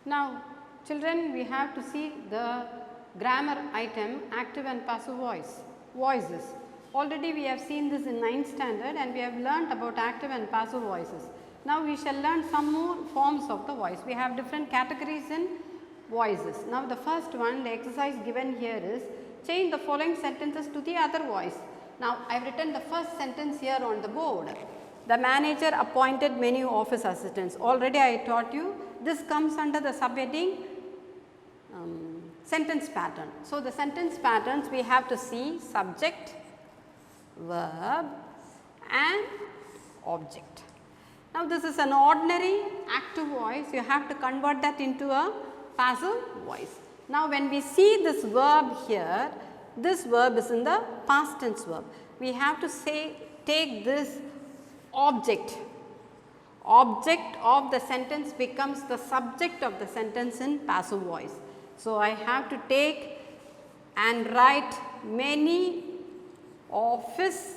Now, children, we have to see the grammar item active and passive voices. Already we have seen this in 9th standard and we have learnt about active and passive voices. Now, we shall learn some more forms of the voice. We have different categories in voices. Now, the first one, the exercise given here is change the following sentences to the other voice. Now, I have written the first sentence here on the board. The manager appointed many office assistants. Already I taught you this comes under the subheading sentence pattern. So, the sentence patterns we have to see subject, verb and object. Now, this is an ordinary active voice, you have to convert that into a passive voice. Now, when we see this verb here, this verb is in the past tense verb. We have to say take this object of the sentence becomes the subject of the sentence in passive voice. So, I have to take and write many office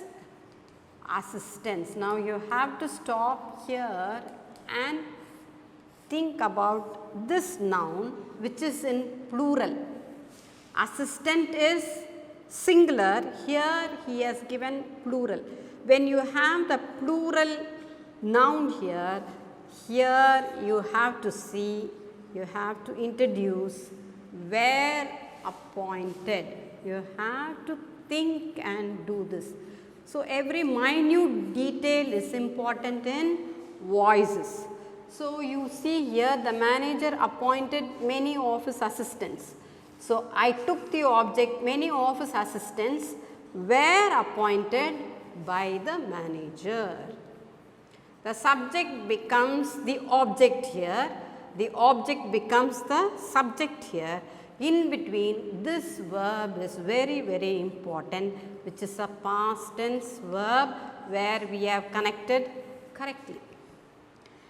assistants. Now, you have to stop here and think about this noun which is in plural. Assistant is singular, here he has given plural. When you have the plural noun here you have to see, you have to introduce where appointed, you have to think and do this. So, every minute detail is important in voices. So, you see here the manager appointed many office assistants. So, I took the object many office assistants were appointed by the manager. The subject becomes the object here, the object becomes the subject here. In between this verb is very important, which is a past tense verb where we have connected correctly.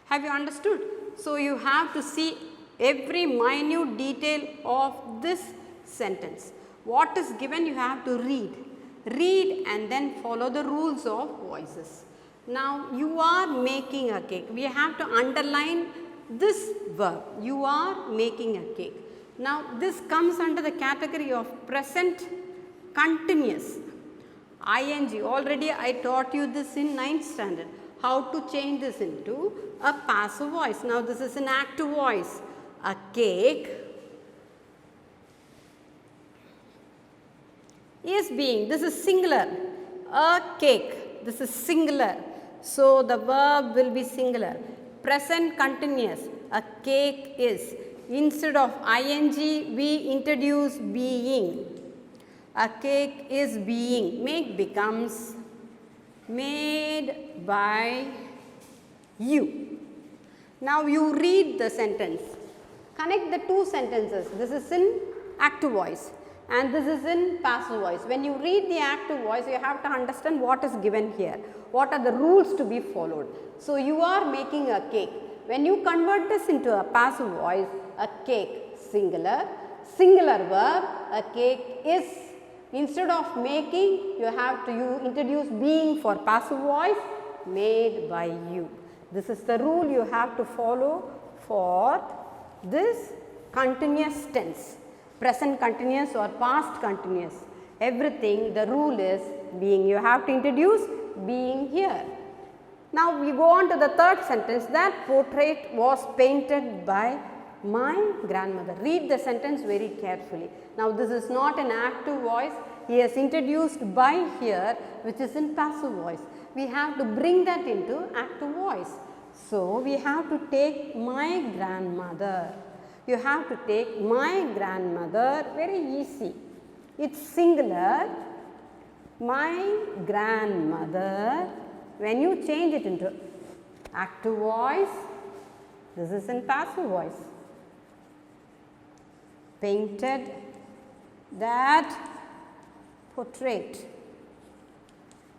Have you understood? So, you have to see every minute detail of this sentence. What is given you have to read and then follow the rules of voices. Now, you are making a cake. We have to underline this verb, you are making a cake. Now, this comes under the category of present continuous, ing. Already I taught you this in 9th standard, how to change this into a passive voice. Now, this is an active voice, a cake is being, this is singular, a cake, this is singular. So, the verb will be singular. Present continuous, a cake is. Instead of ing, we introduce being. A cake is being. Make becomes made by you. Now, you read the sentence. Connect the two sentences. This is in active voice and this is in passive voice. When you read the active voice, you have to understand what is given here. What are the rules to be followed. So, you are making a cake. When you convert this into a passive voice, a cake singular verb, a cake is. Instead of making, you have to introduce being for passive voice, made by you. This is the rule you have to follow for this continuous tense, present continuous or past continuous. Everything, the rule is being. You have to introduce being here. Now, we go on to the third sentence, that portrait was painted by my grandmother. Read the sentence very carefully. Now, this is not an active voice, he has introduced by here which is in passive voice. We have to bring that into active voice. So, we have to take my grandmother. You have to take my grandmother, very easy. It's singular, my grandmother. When you change it into active voice, this is in passive voice. Painted that portrait.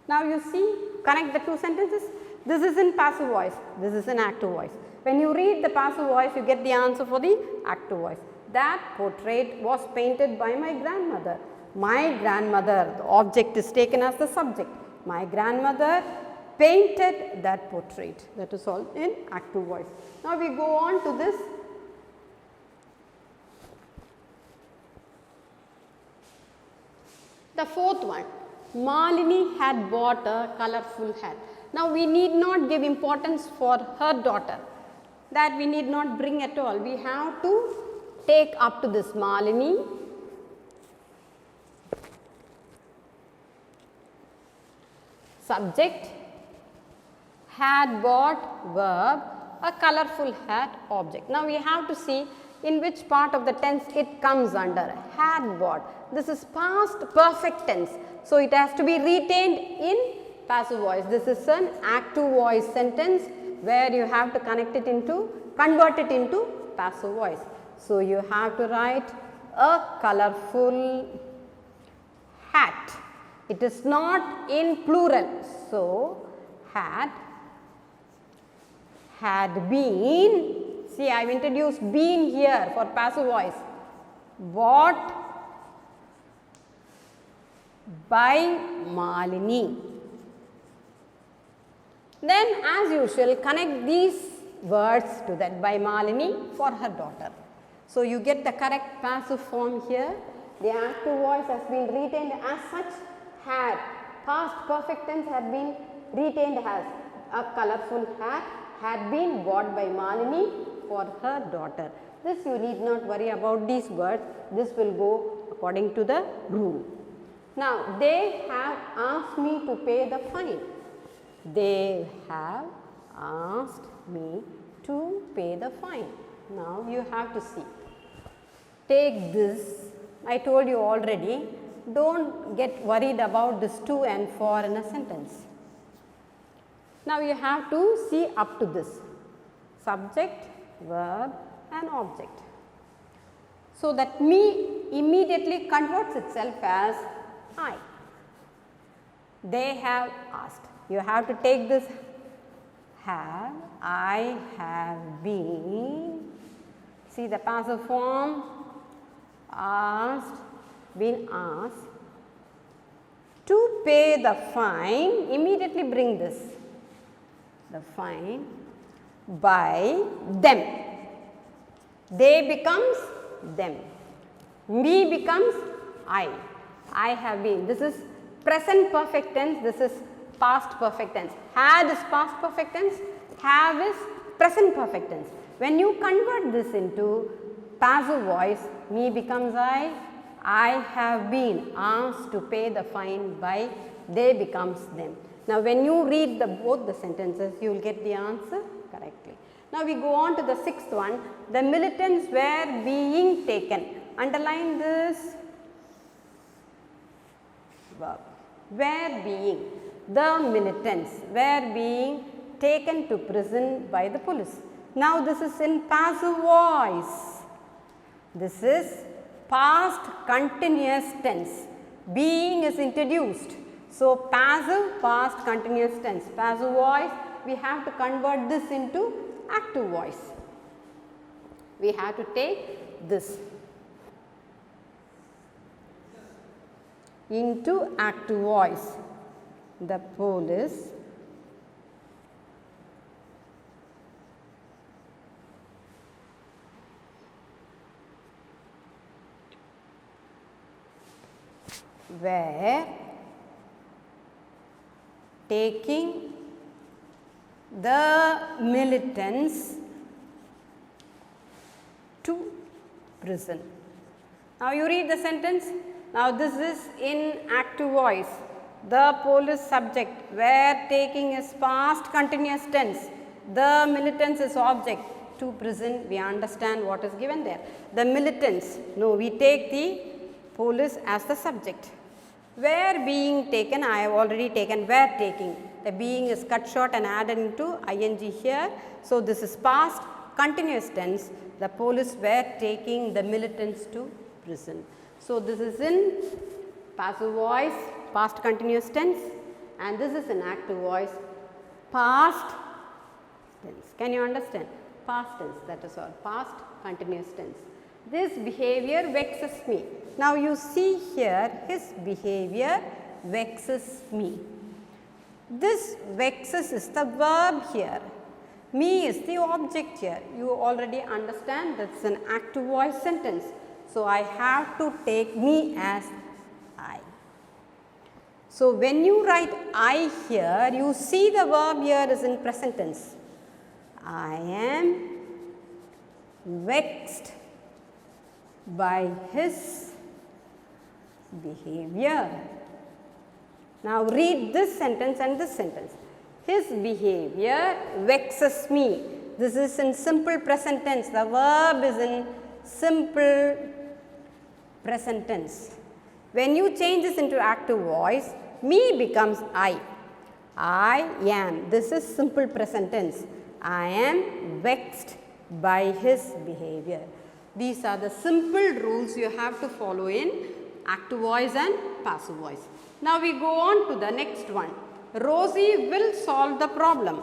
Now, you see, connect the two sentences. This is in passive voice, this is in active voice. When you read the passive voice, you get the answer for the active voice. That portrait was painted by my grandmother. My grandmother, the object is taken as the subject. My grandmother painted that portrait. That is all in active voice. Now, we go on to this The fourth one, Malini had bought a colorful hat. Now we need not give importance for her daughter, that we need not bring at all. We have to take up to this Malini. Subject, had bought, verb, a colorful hat, object. Now we have to see in which part of the tense it comes under. Had bought. This is past perfect tense. So it has to be retained in passive voice. This is an active voice sentence where you have to convert it into passive voice. So you have to write a colorful hat. It is not in plural. So had been, see I have introduced been here for passive voice, bought by Malini. Then as usual connect these words to that, by Malini, for her daughter. So you get the correct passive form here. The active voice has been retained as such, had. Past perfect tense had been retained as a colorful hat, had been bought by Malini for her daughter. This you need not worry about these words, this will go according to the rule. Now they have asked me to pay the fine. They have asked me to pay the fine. Now you have to see. Take this, I told you already, don't get worried about this to and for in a sentence. Now you have to see up to this, subject, verb and object. So that me immediately converts itself as I. They have asked. You have to take this have, I have been, see the passive form, asked, been asked to pay the fine, immediately bring this, the fine by them. They becomes them, me becomes I have been. This is present perfect tense, this is past perfect tense. Had is past perfect tense, have is present perfect tense. When you convert this into passive voice, me becomes I have been asked to pay the fine by, they becomes them. Now when you read both the sentences, you will get the answer correctly. Now we go on to the sixth one, the militants were being taken. Underline this verb, were being. The militants were being taken to prison by the police. Now this is in passive voice. This is past continuous tense. Being is introduced. So passive, past continuous tense. Passive voice, we have to convert this into active voice. We have to take this into active voice. The police were taking the militants to prison. Now you read the sentence. Now this is in active voice. The police subject were taking is past continuous tense. The militants is object. To prison, we understand what is given there. The militants, no, we take the police as the subject. Were being taken, I have already taken were taking. The being is cut short and added into ing here. So this is past continuous tense. The police were taking the militants to prison. So this is in passive voice, past continuous tense, and this is in active voice, past tense. Can you understand? Past tense, that is all, past continuous tense. This behavior vexes me. Now you see here, his behavior vexes me. This vexes is the verb here. Me is the object here. You already understand that's an active voice sentence. So I have to take me as I. So, when you write I here, you see the verb here is in present tense. I am vexed by his behavior. Now, read this sentence and this sentence. His behavior vexes me. This is in simple present tense. The verb is in simple present tense. When you change this into active voice, me becomes I. I am. This is simple present tense. I am vexed by his behavior. These are the simple rules you have to follow in active voice and passive voice. Now, we go on to the next one. Rosie will solve the problem.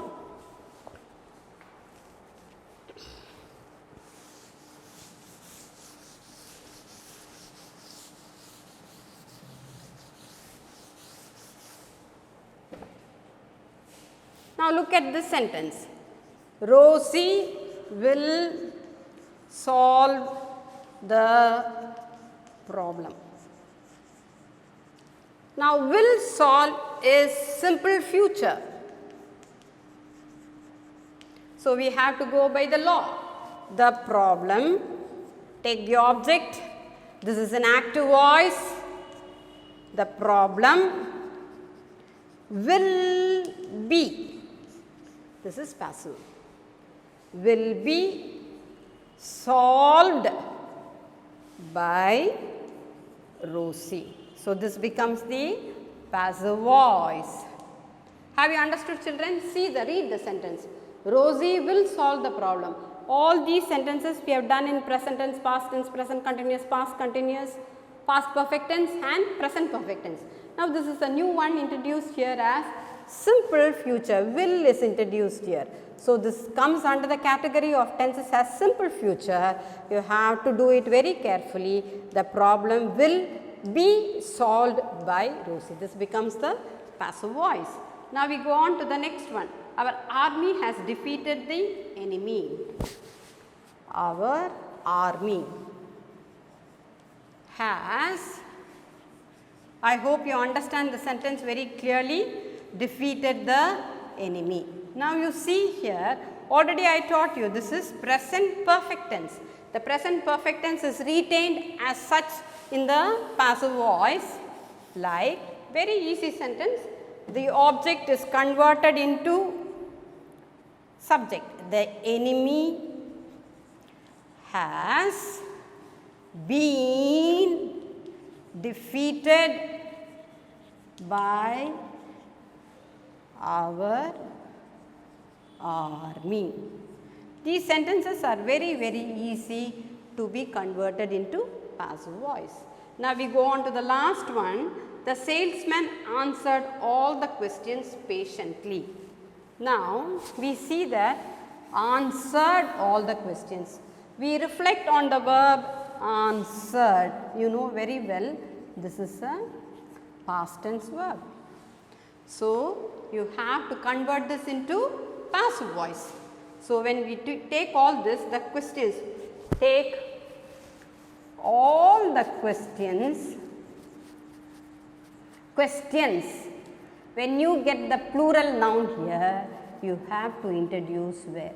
Now, look at this sentence. Rosie will solve the problem. Now, will solve is simple future. So, we have to go by the law. The problem, take the object, this is an active voice, the problem will be, this is passive, will be solved by Rosie. So, this becomes the passive voice. Have you understood, children? Read the sentence. Rosie will solve the problem. All these sentences we have done in present tense, past tense, present continuous, past perfect tense and present perfect tense. Now, this is a new one introduced here as simple future. Will is introduced here. So, this comes under the category of tenses as simple future. You have to do it very carefully. The problem will be solved by Rosie. This becomes the passive voice. Now, we go on to the next one. Our army has defeated the enemy. Our army has, I hope you understand the sentence very clearly, defeated the enemy. Now, you see here, already I taught you this is present perfect tense. The present perfect tense is retained as such in the passive voice, like very easy sentence, the object is converted into subject. The enemy has been defeated by our army. These sentences are very easy to be converted into passive voice. Now, we go on to the last one. The salesman answered all the questions patiently. Now, we see that answered all the questions. We reflect on the verb answered. You know very well this is a past tense verb. So, you have to convert this into passive voice. So, when we take all this, the questions, take all the questions, when you get the plural noun here, you have to introduce where.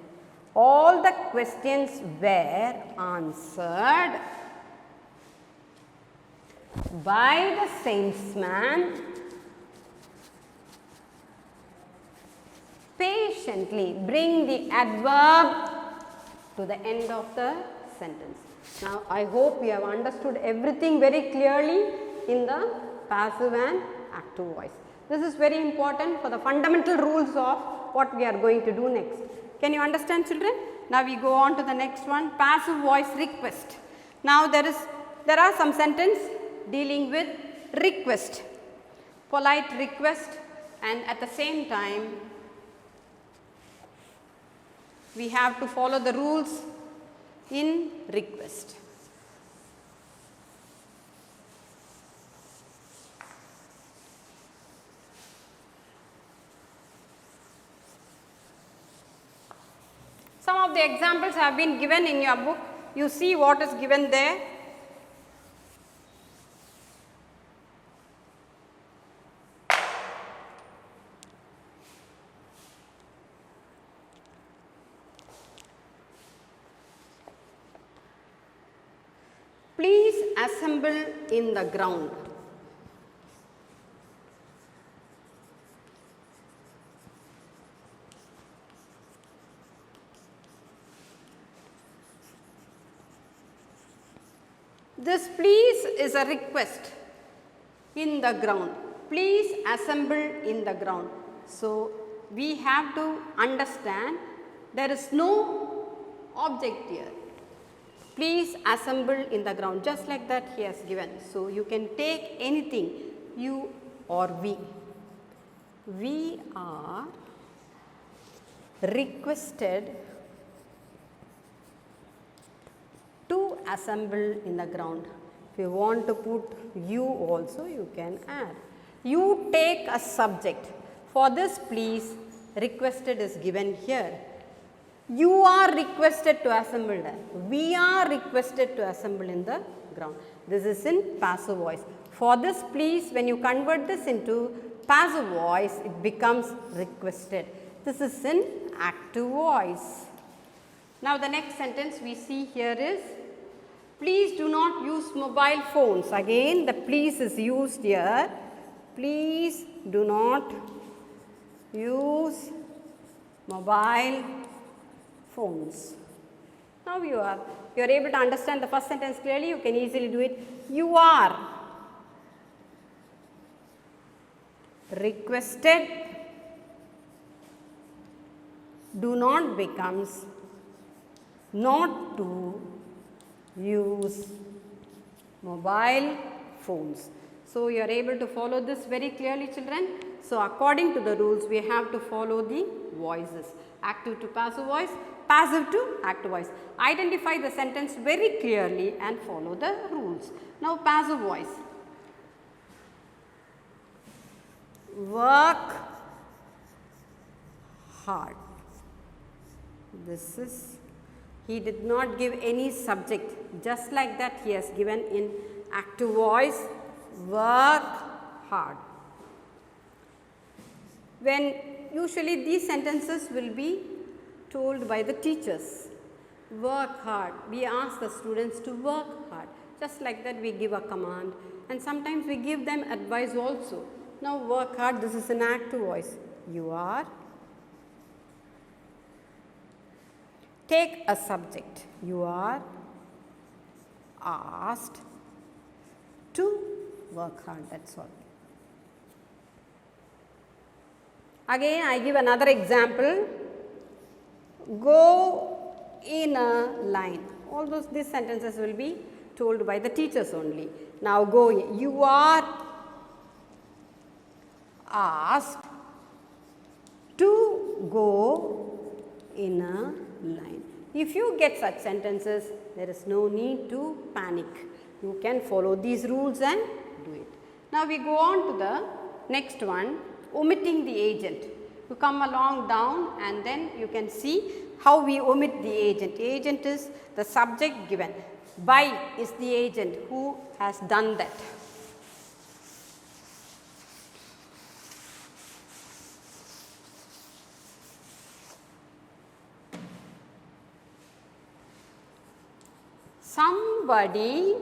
All the questions were answered by the salesman patiently. Bring the adverb to the end of the sentence. Now, I hope you have understood everything very clearly in the passive and active voice. This is very important for the fundamental rules of what we are going to do next. Can you understand, children? Now, we go on to the next one, passive voice request. Now, there are some sentences dealing with request, polite request, and at the same time we have to follow the rules in request. Some of the examples have been given in your book. You see what is given there. assemble in the ground. This please is a request in the ground. Please assemble in the ground. So, we have to understand there is no object here. Please assemble in the ground, just like that he has given. So, you can take anything, you or we. We are requested to assemble in the ground. If you want to put you also, you can add. You take a subject. For this, please, requested is given here. You are requested to assemble there. We are requested to assemble in the ground. This is in passive voice. For this, please, when you convert this into passive voice, it becomes requested. This is in active voice. Now, the next sentence we see here is, please do not use mobile phones. Again, the please is used here. Please do not use mobile phones. Now, you are able to understand the first sentence clearly. You can easily do it. You are requested, do not becomes not to use mobile phones. So, you are able to follow this very clearly, children. So, according to the rules, we have to follow the voices, active to passive voice, passive to active voice. Identify the sentence very clearly and follow the rules. Now, passive voice. Work hard. This is, he did not give any subject, just like that he has given in active voice, work hard. When usually these sentences will be told by the teachers, work hard. We ask the students to work hard. Just like that we give a command, and sometimes we give them advice also. Now, work hard, this is an active voice. You are. Take a subject. You are asked to work hard, that's all. Again, I give another example. Go in a line. All these sentences will be told by the teachers only. Now, go in. You are asked to go in a line. If you get such sentences, there is no need to panic. You can follow these rules and do it. Now, we go on to the next one, omitting the agent. You come along down and then you can see how we omit the agent. Agent is the subject given. By is the agent who has done that. Somebody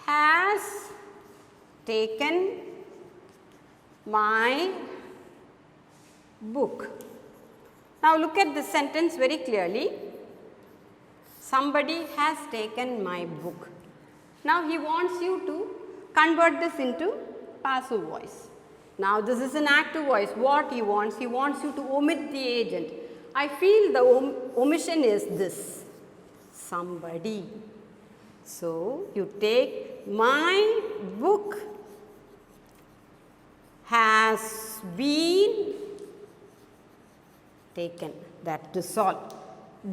has taken my book. Now, look at the sentence very clearly. Somebody has taken my book. Now, he wants you to convert this into passive voice. Now, this is an active voice. What he wants you to omit the agent. I feel the omission is this. Somebody. So, you take my book has been taken. That is all.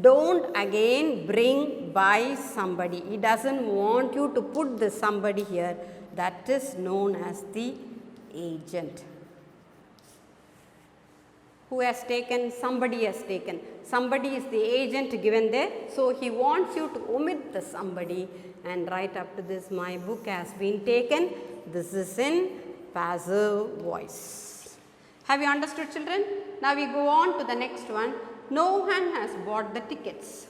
Don't again bring by somebody. He doesn't want you to put the somebody here. That is known as the agent. Who has taken? Somebody has taken. Somebody is the agent given there. So, he wants you to omit the somebody and write up to this, my book has been taken. This is in passive voice. Have you understood, children? Now, we go on to the next one. No one has bought the tickets.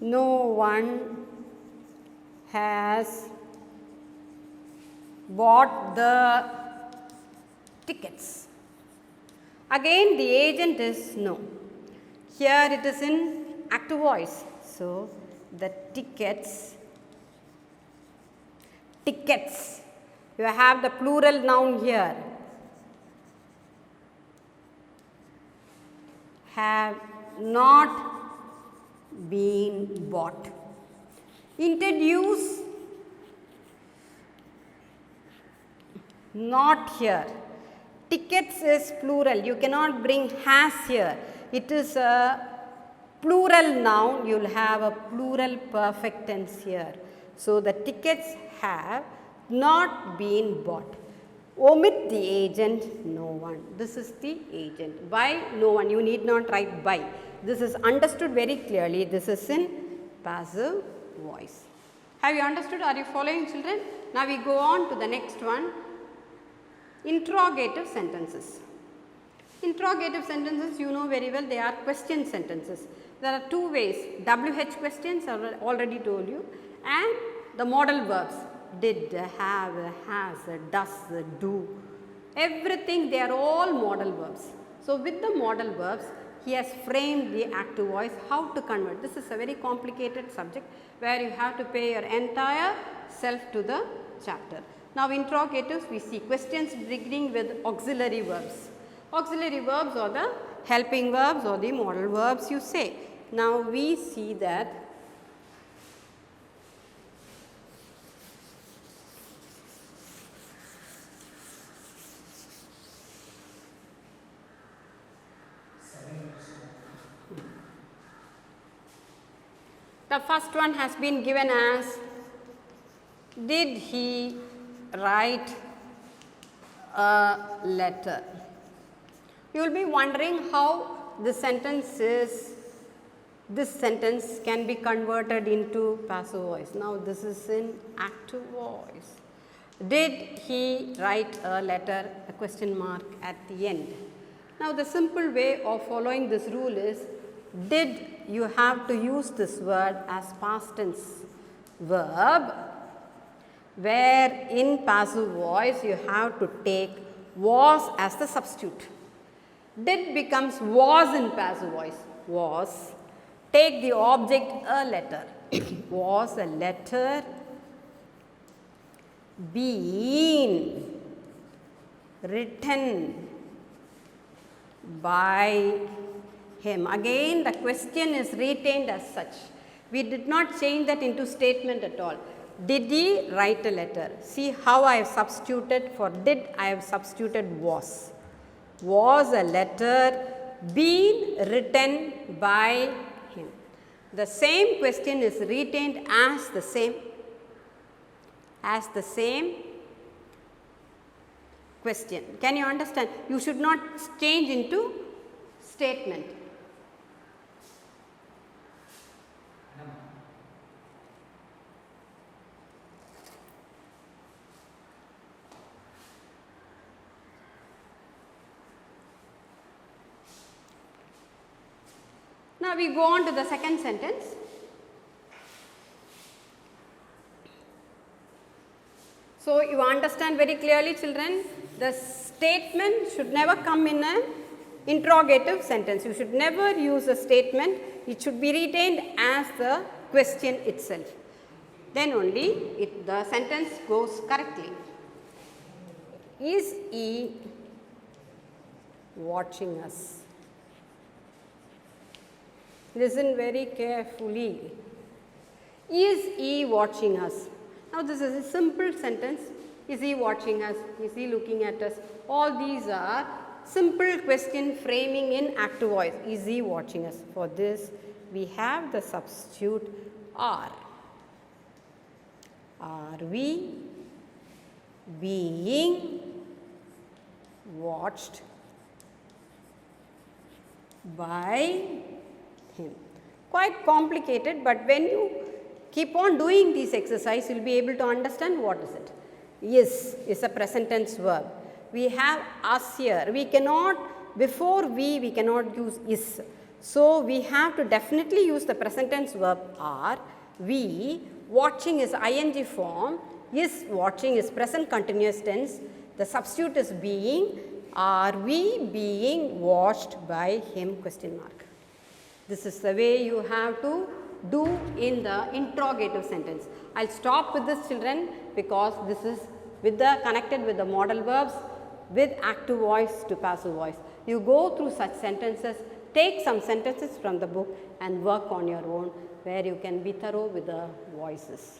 no one has bought the tickets. Again the agent is no. Here it is in active voice. So, the tickets, you have the plural noun here, have not been bought. Introduce not here. Tickets is plural, you cannot bring has here. It is a plural noun, you will have a plural perfect tense here. So, the tickets have not been bought. Omit the agent, no one. This is the agent. By no one, you need not write by. This is understood very clearly. This is in passive voice. Have you understood? Are you following, children? Now, we go on to the next one. Interrogative sentences. Interrogative sentences, you know very well, they are question sentences. There are two ways, WH questions I already told you, and the modal verbs, did, have, has, does, do, everything they are all modal verbs. So, with the modal verbs, he has framed the active voice, how to convert. This is a very complicated subject where you have to pay your entire self to the chapter. Now, interrogatives, we see questions beginning with auxiliary verbs. Auxiliary verbs are the helping verbs or the modal verbs you say. Now, we see that the first one has been given as, did he write a letter? You will be wondering how this sentence can be converted into passive voice. Now, this is in active voice. Did he write a letter, a question mark at the end. Now, the simple way of following this rule is, did, you have to use this word as past tense verb, where in passive voice you have to take was as the substitute. Did becomes was in passive voice, was, take the object a letter, was a letter been written by him. Again the question is retained as such. We did not change that into statement at all. Did he write a letter? See how I have substituted for did, I have substituted was. Was a letter been written by him. The same question is retained as the same question. Can you understand? You should not change into statement. Now, we go on to the second sentence. So, you understand very clearly, children, the statement should never come in an interrogative sentence. You should never use a statement. It should be retained as the question itself. Then only the sentence goes correctly. Is he watching us? Listen very carefully. Is he watching us? Now, this is a simple sentence. Is he watching us? Is he looking at us? All these are simple question framing in active voice. Is he watching us? For this, we have the substitute are. Are we being watched by him? Quite complicated, but when you keep on doing this exercise, you will be able to understand what is it. Is a present tense verb. We have us here. We cannot, before we cannot use is. So, we have to definitely use the present tense verb are. We, watching is ing form, is watching is present continuous tense, the substitute is being, are we being watched by him question mark. This is the way you have to do in the interrogative sentence. I will stop with this children, because this is with the connected with the modal verbs with active voice to passive voice. You go through such sentences, take some sentences from the book and work on your own, where you can be thorough with the voices.